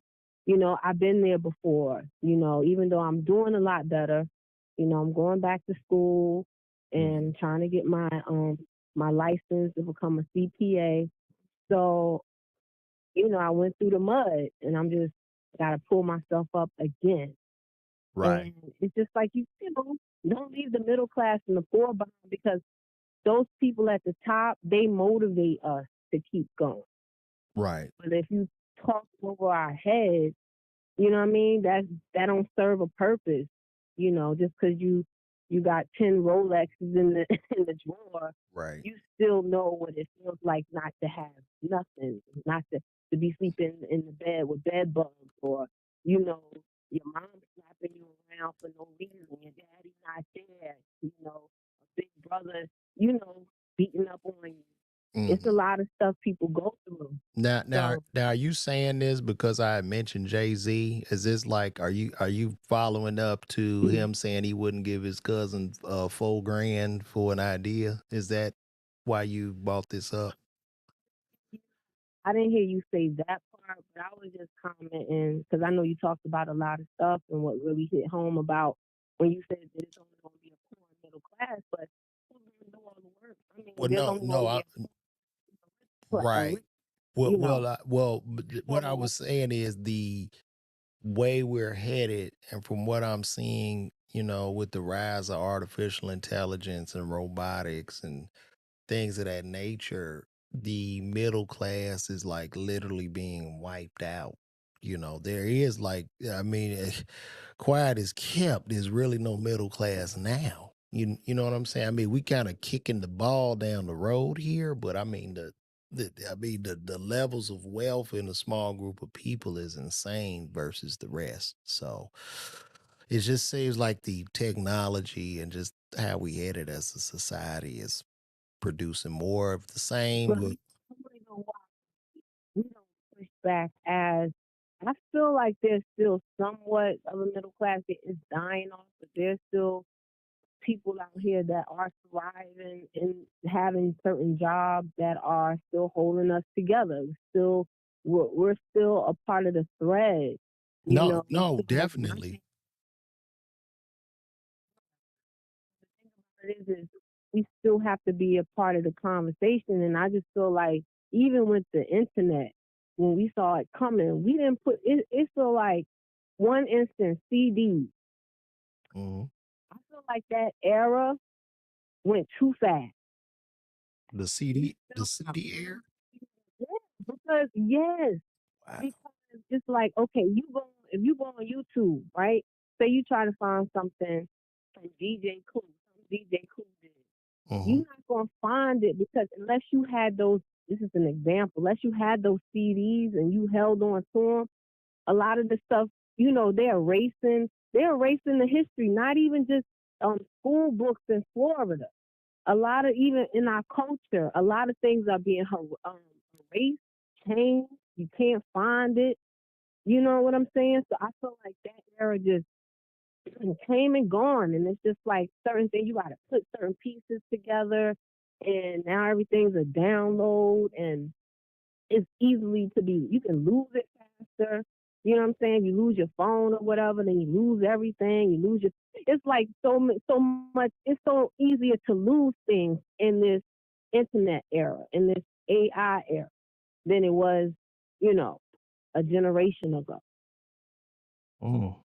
I've been there before. Even though I'm doing a lot better, I'm going back to school Mm. and trying to get my license to become a CPA. So I went through the mud, and I'm just got to pull myself up again. Right. And it's just like don't leave the middle class and the poor behind, because those people at the top, they motivate us to keep going. Right. But if you talk over our heads, you know what I mean? That don't serve a purpose. Just because you got 10 Rolexes in the in the drawer, Right. you still know what it feels like not to have nothing, not to be sleeping in the bed with bed bugs, or you know your mom slapping you around for no reason, your daddy not there, a big brother, you know, beating up on you. It's a Hmm. lot of stuff people go through. Now, are you saying this because I had mentioned Jay Z? Is this like, are you following up to So him saying he wouldn't give his cousin 4 grand for an idea? Is that why you brought this up? I didn't hear you say that part, but I was just commenting because I know you talked about a lot of stuff, and what really hit home about when you said that it's only going to be a poor and middle class, but who's going to do all the work? I mean, Well, there's no, only going no, to be a right. rich, What I was saying is the way we're headed, and from what I'm seeing, with the rise of artificial intelligence and robotics and things of that nature, the middle class is like literally being wiped out. There is like, I mean, quiet is kept. There's really no middle class now. You know what I'm saying? I mean, we kind of kicking the ball down the road here, but I mean the levels of wealth in a small group of people is insane versus the rest. So it just seems like the technology and just how we headed as a society is producing more of the same but with. I don't know why we don't push back as. I feel like there's still somewhat of a middle class that is dying off, but there's still people out here that are thriving and having certain jobs that are still holding us together. We're still a part of the thread. No, We no, still have money. definitely. The thing about it is we still have to be a part of the conversation. And I just feel like even with the internet, when we saw it coming, we didn't put it. It's feel like one instance CD. Mhm. I feel like that era went too fast. The We CD, the still got CD air. because yes, Wow. because it's like, okay, if you go on YouTube, right? Say you try to find something from DJ Cool, some DJ Cool did. Hmm. You're not gonna find it, because unless you had those. This is an example. Unless you had those CDs and you held on to them, a lot of the stuff, they're erasing the history. Not even just school books in Florida. A lot of, even in our culture, a lot of things are being erased, changed. You can't find it. You know what I'm saying? So I feel like that era just came and gone, and it's just like certain things you got to put certain pieces together, and now everything's a download, and it's easily to be. You can lose it faster. You know what I'm saying? You lose your phone or whatever, then you lose everything. You lose your. It's like so much. It's so easier to lose things in this internet era, in this AI era, than it was, you know, a generation ago. Mm.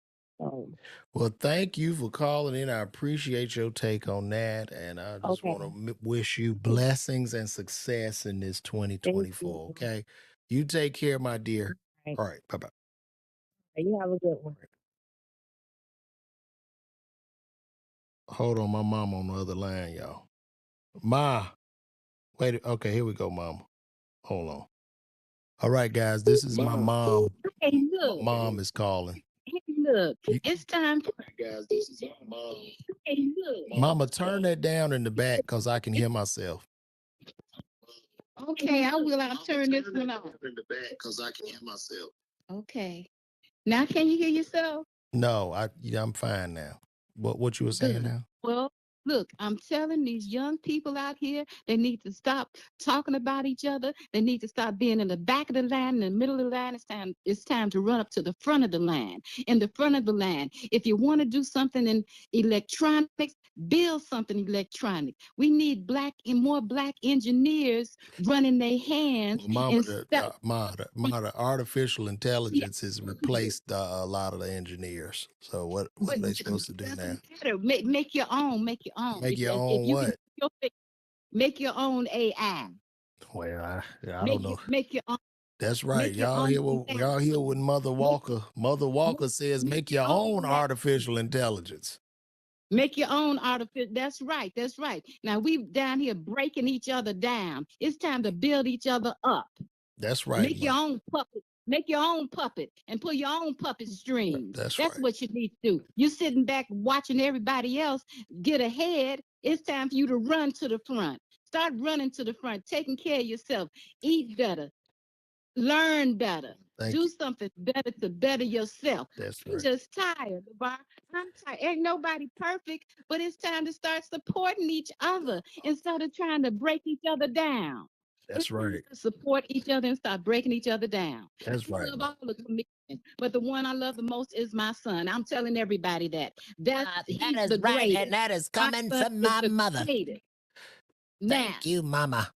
So Well, thank you for calling in. I appreciate your take on that. And I just okay, want to wish you blessings and success in this thank you. 2024. Okay. You take care, my dear. Right. All right. Bye bye. You have a good one. Hold on. My mom on the other line, y'all. Ma. Wait. Okay. Here we go, mama. Hold on. All right, guys. This is my mom. Hey, My look. mom is calling. Hey, look. You, It's time for. guys, this is my mom. Hey, look. Mama, turn that down in the back because I can hear myself. Okay, I will. I'll turn this one off. In the back because I can hear myself. Okay. Now, can you hear yourself? No, I'm fine now. What you were saying Good. now? Well, look, I'm telling these young people out here, they need to stop talking about each other. They need to stop being in the back of the line, in the middle of the line. It's time to run up to the front of the line. In the front of the line. If you want to do something in electronics, build something electronic. We need more black engineers running their hands Well, Mama, instead the artificial intelligence has replaced a lot of the engineers. So what but are they supposed to do now? doesn't matter. Make your own. Make your own. Make your If own you can what? make your own AI. Well, I don't Make know. make your own. That's right. Make your own AI. Y'all hear what Mother Make, Walker. Mother Walker says, make make your your own own AI. artificial intelligence. Make your own artificial. That's right. That's right. Now we down here breaking each other down. It's time to build each other up. That's right, Make your Ma. own puppet. Make your own puppet and pull your own puppet strings. That's That's right. what you need to do. You're sitting back watching everybody else get ahead. It's time for you to run to the front. Start running to the front, taking care of yourself. Eat better, learn better, Thank do you. something better to better yourself. That's I'm right. just tired, LaVar. I'm tired. Ain't nobody perfect, but it's time to start supporting each other instead of trying to break each other down. That's It's time right. to support each other and start breaking each other down. That's I right, love Ma. all the comedians, but the one I love the most is my son. I'm telling everybody that. That He's is the right, greatest. and that is My coming son from is my the mother. greatest. Now, Thank you, Mama.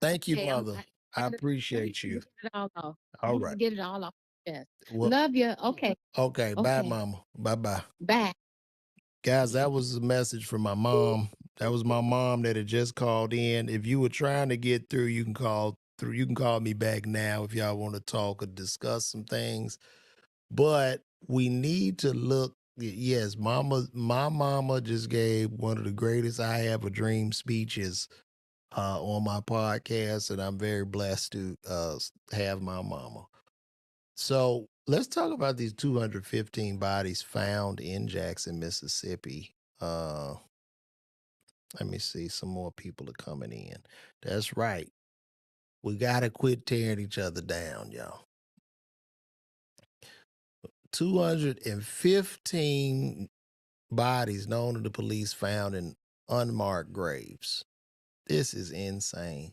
Thank you, okay, Mother. I I need appreciate to you. get it all off. I All need to right. get it all off. Yes. Well, Love you. Okay. okay. Bye, Okay. Mama. Bye bye. Bye. Guys, that was a message from my mom. That was my mom that had just called in. If you were trying to get through, you can call through. You can call me back now if y'all want to talk or discuss some things. But we need to look. Yes, my mama just gave one of the greatest I Have a Dream speeches on my podcast, and I'm very blessed to have my mama. So let's talk about these 215 bodies found in Jackson, Mississippi. Let me see. Some more people are coming in. That's right. We got to quit tearing each other down, y'all. 215 bodies known to the police found in unmarked graves. This is insane.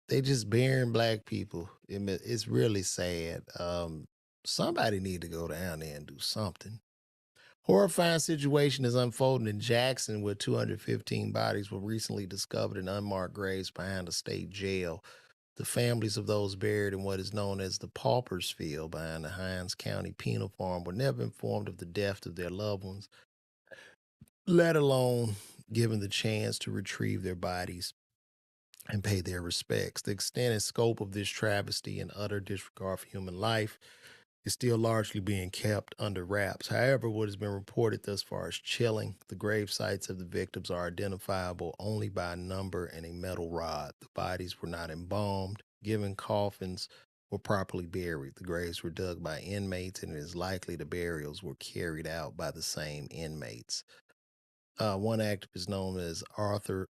They just burying black people. It's really sad. Somebody need to go down there and do something. Horrifying situation is unfolding in Jackson, where 215 bodies were recently discovered in unmarked graves behind a state jail. The families of those buried in what is known as the Paupers Field behind the Hines County Penal Farm were never informed of the death of their loved ones, let alone given the chance to retrieve their bodies and pay their respects. The extent and scope of this travesty and utter disregard for human life is still largely being kept under wraps. However, what has been reported thus far is chilling. The grave sites of the victims are identifiable only by a number and a metal rod. The bodies were not embalmed, given coffins, or properly buried. The graves were dug by inmates, and it is likely the burials were carried out by the same inmates. One activist known as Arthur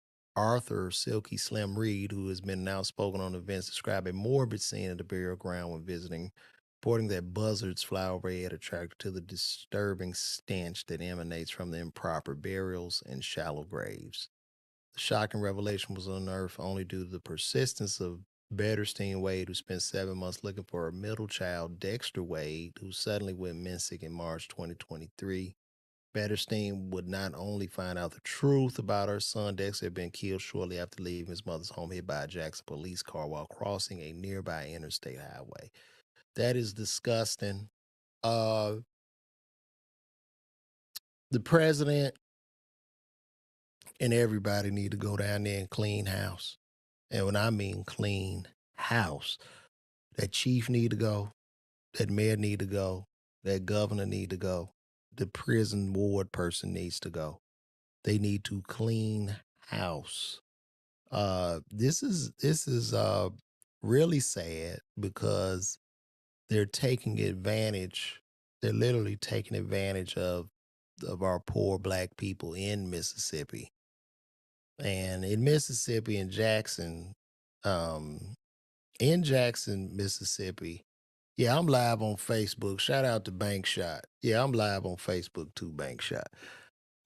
Silky Slim Reed, who has been outspoken on events, described a morbid scene at the burial ground when visiting reporting that buzzards fly overhead attracted to the disturbing stench that emanates from the improper burials and shallow graves. The shocking revelation was unearthed only due to the persistence of Betterstein Wade, who spent 7 months looking for her middle child, Dexter Wade, who suddenly went missing in March 2023. Betterstein would not only find out the truth about her son, Dexter had been killed shortly after leaving his mother's home, hit by a Jackson police car while crossing a nearby interstate highway. That is disgusting. Uh, the president and everybody need to go down there and clean house. And when I mean clean house, that chief need to go, that mayor need to go, that governor need to go, the prison ward person needs to go. They need to clean house. This is really sad because they're taking advantage. They're literally taking advantage of our poor black people in Mississippi. And in Mississippi and Jackson, um, in Jackson, Mississippi. Yeah, I'm live on Facebook. Shout out to Bank Shot. Yeah, I'm live on Facebook too, Bank Shot.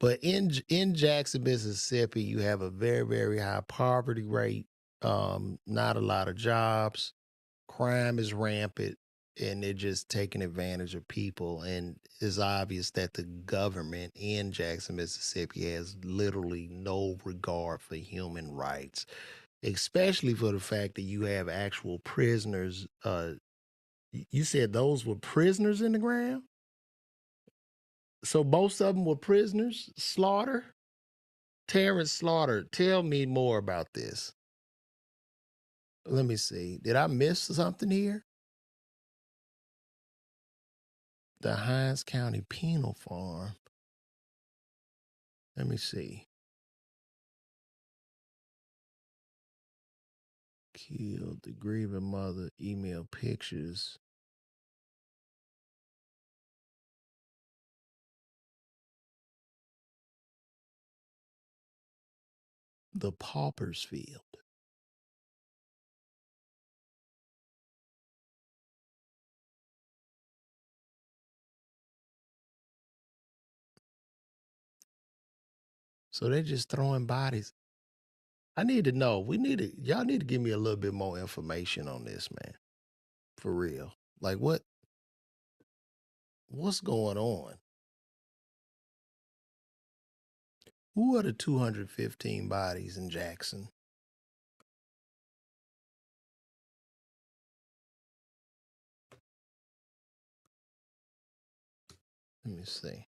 But in Jackson, Mississippi, you have a very, very high poverty rate. Not a lot of jobs. Crime is rampant, and they're just taking advantage of people. And it's obvious that the government in Jackson, Mississippi, has literally no regard for human rights, especially for the fact that you have actual prisoners. You said those were prisoners in the ground? So most of them were prisoners? Slaughter? Terrence Slaughter, tell me more about this. Let me see. Did I miss something here? The Hines County Penal Farm. Let me see. Killed the grieving mother, email pictures. The Pauper's Field. So they're just throwing bodies. I need to know. Y'all need to give me a little bit more information on this, man. For real. Like what's going on? Who are the 215 bodies in Jackson? Let me see.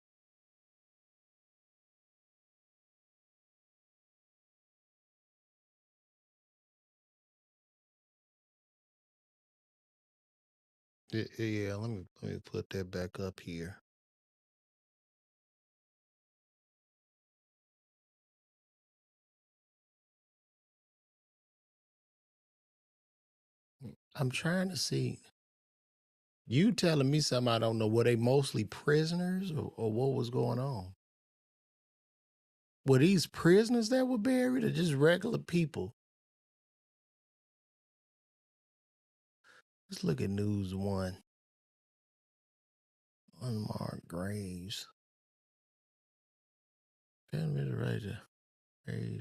Yeah, let me put that back up here. I'm trying to see. You telling me something I don't know. Were they mostly prisoners or what was going on? Were these prisoners that were buried or just regular people? Let's look at News One. Unmarked graves. Family right there.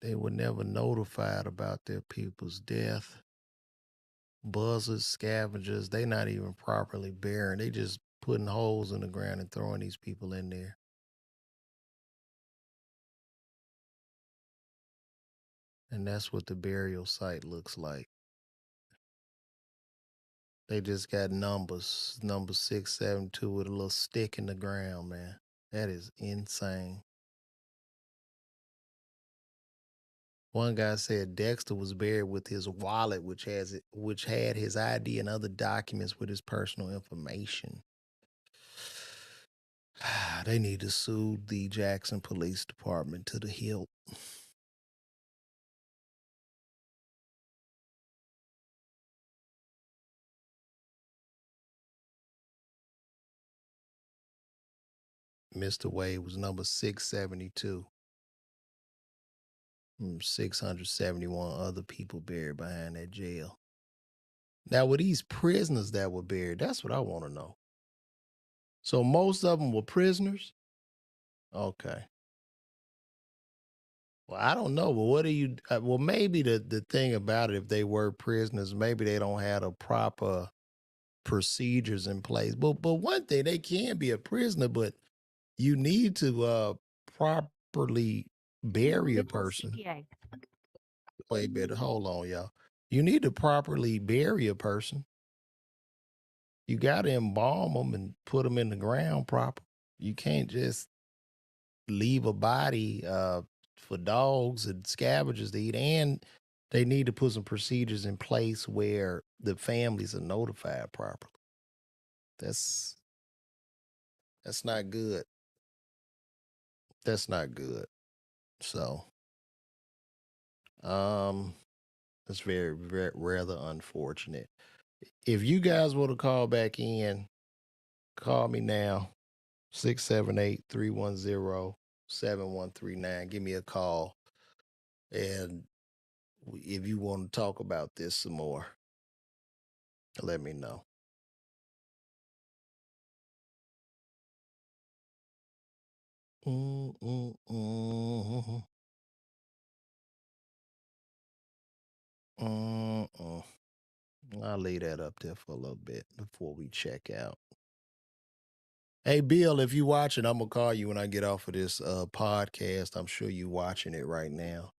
They were never notified about their people's death. Buzzards, scavengers, they not even properly burying. They just putting holes in the ground and throwing these people in there. And that's what the burial site looks like. They just got numbers, number 672 with a little stick in the ground, man. That is insane. One guy said Dexter was buried with his wallet, which had his ID and other documents with his personal information. They need to sue the Jackson Police Department to the hilt. Mr. Wade was number 672. 671 other people buried behind that jail. Now, were these prisoners that were buried? That's what I want to know. So most of them were prisoners? Okay. Well, I don't know. Well, what do you? Well, maybe the thing about it, if they were prisoners, maybe they don't have the proper procedures in place. But one thing, they can be a prisoner, but you need to properly bury a person. CPA. Wait a minute, hold on, y'all. You need to properly bury a person. You got to embalm them and put them in the ground proper. You can't just leave a body for dogs and scavengers to eat. And they need to put some procedures in place where the families are notified properly. That's not good. That's not good. So, it's very, very rather unfortunate. If you guys want to call back in, call me now. 678-310-7139. Give me a call. And if you want to talk about this some more, let me know. I'll leave that up there for a little bit before we check out. Hey, Bill, if you watching, I'm going to call you when I get off of this podcast. I'm sure you watching it right now.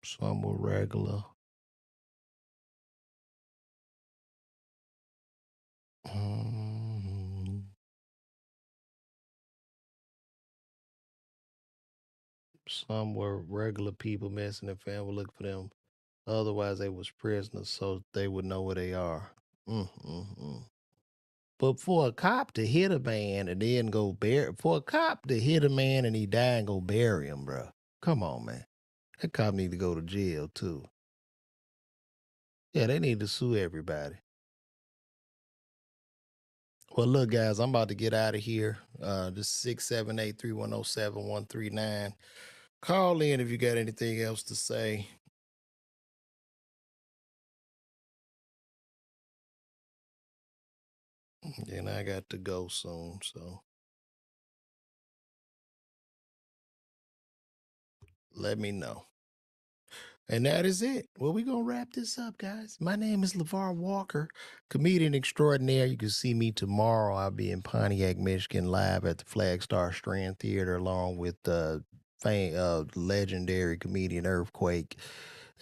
Some were regular. Some were regular people missing and family looking for them. Otherwise, they was prisoners, so they would know where they are. But for a cop to hit a man and then go bury, for a cop to hit a man and he die and go bury him, bro. Come on, man. That cop need to go to jail too. Yeah, they need to sue everybody. Well, look, guys, I'm about to get out of here. This 678-310-7139. Call in if you got anything else to say. And I got to go soon, so let me know. And that is it. Well, we're going to wrap this up, guys. My name is LaVar Walker, comedian extraordinaire. You can see me tomorrow. I'll be in Pontiac, Michigan, live at the Flagstar Strand Theater, along with legendary comedian Earthquake.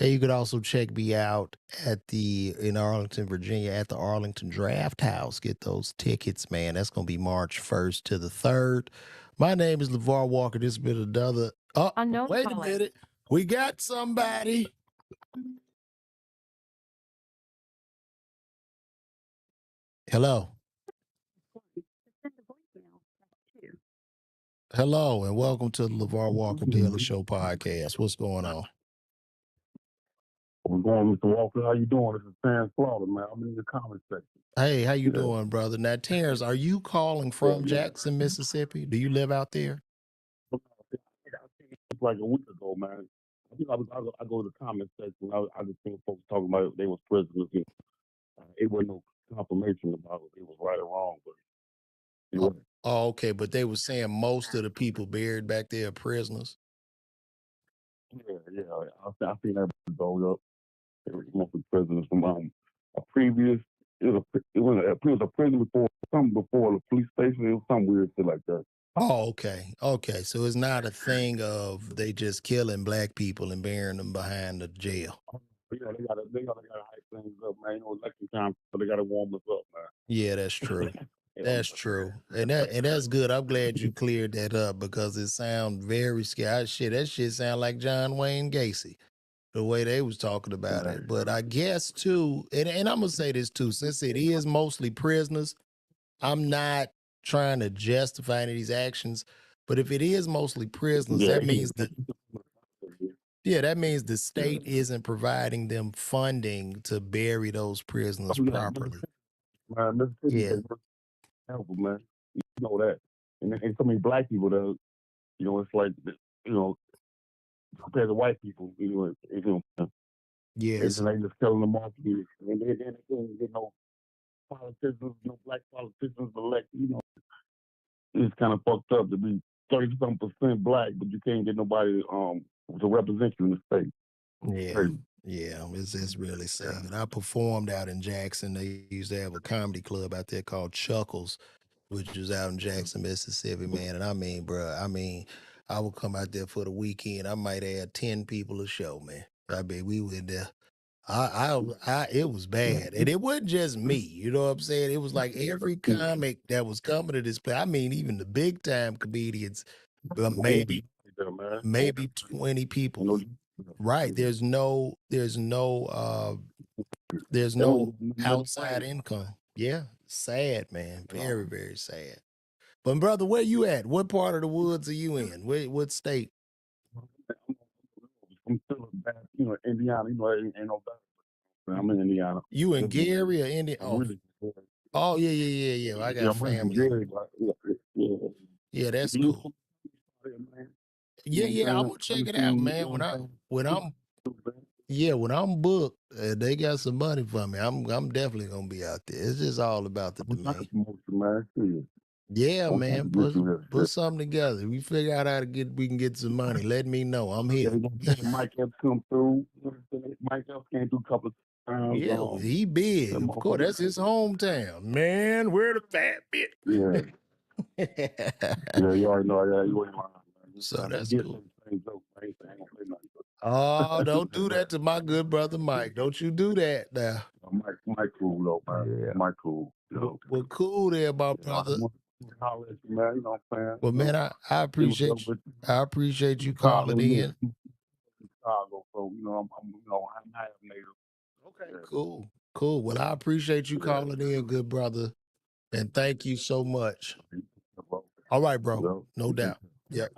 And you could also check me out in Arlington, Virginia, at the Arlington Draft House. Get those tickets, man. That's going to be March 1st to the 3rd. My name is LaVar Walker. This has been another. Oh, wait a minute. We got somebody. Hello. Hello, and welcome to the LaVar Walker Daily Show podcast. What's going on? What's going on, Mr. Walker? How you doing? This is Terrence Slaughter, man. I'm in the comment section. Hey, how you doing, brother? Now, Terrence, are you calling from Jackson, Mississippi? Do you live out there? Like a week ago, man. I think I go to the comment section. I just think folks talking about they was prisoners. It wasn't no confirmation about it. It was right or wrong, but Oh, okay. But they were saying most of the people buried back there are prisoners. Yeah. I seen that go up. There were mostly prisoners from a previous. It was a prison before the police station. It was some weird shit like that. Oh, okay. So it's not a thing of they just killing black people and burying them behind the jail. Yeah, they gotta hype things up, man. Election time, so they gotta warm us up, man. Yeah, that's true. That's true. And that's good. I'm glad you cleared that up because it sounds very scary. That shit sound like John Wayne Gacy, the way they was talking about it. But I guess too, and I'm gonna say this too, since it is mostly prisoners, I'm not trying to justify any of these actions, but if it is mostly prisoners, that means that the state isn't providing them funding to bury those prisoners properly. Man, Mississippi helpful, man. You know that. And so many black people, though, it's like compared to white people, Yes. and they just telling them off, and they can't get no politicians, no black politicians elected. It's kind of fucked up to be 30-something% black, but you can't get nobody to represent you in the state. Yeah. Crazy. Yeah, it's really sad. I performed out in Jackson. They used to have a comedy club out there called Chuckles, which was out in Jackson, Mississippi, man. And I mean, bro, I would come out there for the weekend. I might add 10 people a show, man. I mean, we went there. It was bad. And it wasn't just me, you know what I'm saying? It was like every comic that was coming to this place. I mean, even the big time comedians, maybe 20 people. Right. There's no outside income. Yeah. Sad, man. Very, very sad. But brother, where you at? What part of the woods are you in? What state? I'm still Indiana. Ain't no better. I'm in Indiana. You in Gary or Indiana? Oh, Really, oh yeah. I got family. Gary, Yeah, that's cool. Yeah, I'm gonna check it out, man. When I'm booked, they got some money for me. I'm definitely gonna be out there. It's just all about the demand. Yeah, man. Put something together. We figure out how to we can get some money. Let me know. I'm here. Mike Epps come through. Mike Epps came through a couple of times. Yeah, he big. Of course, that's his hometown. Man, where the fat bit? Yeah. Yeah, you already know. Yeah, you ain't lying. So that's cool. Oh, don't do that to my good brother Mike. Don't you do that now. Mike cool though, man. Yeah. Mike cool. Well, cool there, my brother. Man, you know what I'm saying? Well, man, I appreciate you. I appreciate you calling in. Chicago, so I'm half native. Okay, cool. Well, I appreciate you calling in, good brother, and thank you so much. All right, bro. No doubt. Yep.